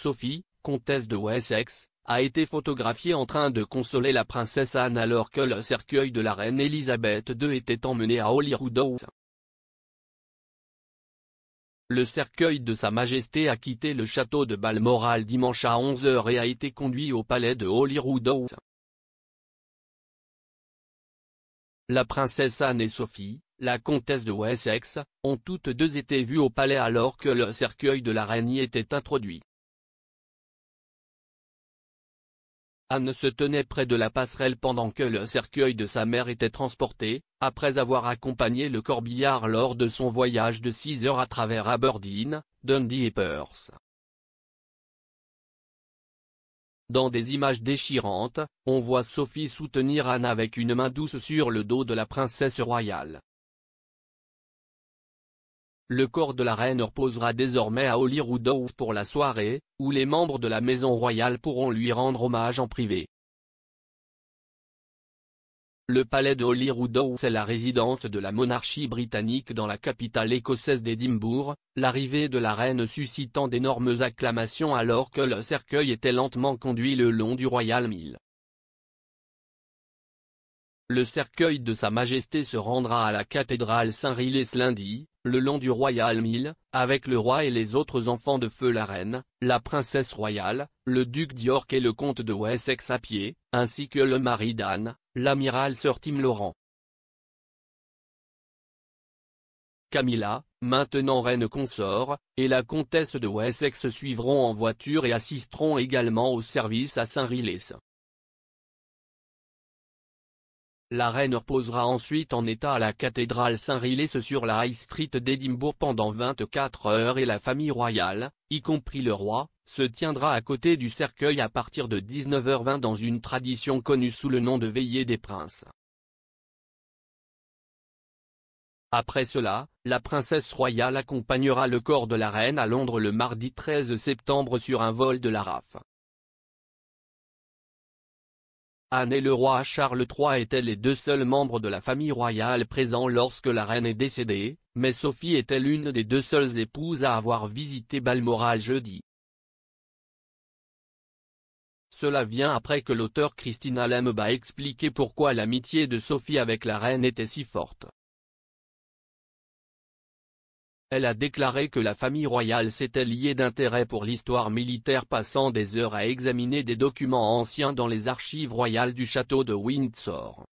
Sophie, comtesse de Wessex, a été photographiée en train de consoler la princesse Anne alors que le cercueil de la reine Elisabeth II était emmené à Holyrood House. Le cercueil de Sa Majesté a quitté le château de Balmoral dimanche à 11 h et a été conduit au palais de Holyrood House. La princesse Anne et Sophie, la comtesse de Wessex, ont toutes deux été vues au palais alors que le cercueil de la reine y était introduit. Anne se tenait près de la passerelle pendant que le cercueil de sa mère était transporté, après avoir accompagné le corbillard lors de son voyage de 6 heures à travers Aberdeen, Dundee et Perth. Dans des images déchirantes, on voit Sophie soutenir Anne avec une main douce sur le dos de la princesse royale. Le corps de la reine reposera désormais à Holyrood House pour la soirée, où les membres de la maison royale pourront lui rendre hommage en privé. Le palais de Holyrood House est la résidence de la monarchie britannique dans la capitale écossaise d'Édimbourg, l'arrivée de la reine suscitant d'énormes acclamations alors que le cercueil était lentement conduit le long du Royal Mile. Le cercueil de Sa Majesté se rendra à la cathédrale Saint-Riley lundi, le long du Royal Mile, avec le roi et les autres enfants de feu la reine, la princesse royale, le duc d'York et le comte de Wessex à pied, ainsi que le mari d'Anne, l'amiral Sir Tim Laurent. Camilla, maintenant reine consort, et la comtesse de Wessex suivront en voiture et assisteront également au service à Saint-Riley. La reine reposera ensuite en état à la cathédrale Saint-Riley sur la High Street d'Édimbourg pendant 24 heures et la famille royale, y compris le roi, se tiendra à côté du cercueil à partir de 19h20 dans une tradition connue sous le nom de veillée des princes. Après cela, la princesse royale accompagnera le corps de la reine à Londres le mardi 13 septembre sur un vol de la RAF. Anne et le roi Charles III étaient les deux seuls membres de la famille royale présents lorsque la reine est décédée, mais Sophie était l'une des deux seules épouses à avoir visité Balmoral jeudi. Cela vient après que l'auteur Christina Lembe a expliqué pourquoi l'amitié de Sophie avec la reine était si forte. Elle a déclaré que la famille royale s'était liée d'intérêt pour l'histoire militaire passant des heures à examiner des documents anciens dans les archives royales du château de Windsor.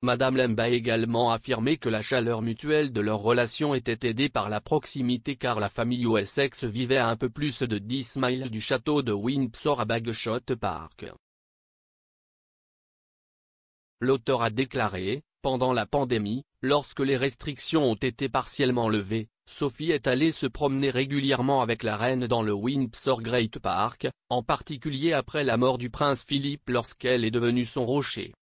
Madame Lembe a également affirmé que la chaleur mutuelle de leur relation était aidée par la proximité car la famille Wessex vivait à un peu plus de 10 miles du château de Windsor à Bagshot Park. L'auteur a déclaré, pendant la pandémie, lorsque les restrictions ont été partiellement levées, Sophie est allée se promener régulièrement avec la reine dans le Windsor Great Park, en particulier après la mort du prince Philippe lorsqu'elle est devenue son rocher.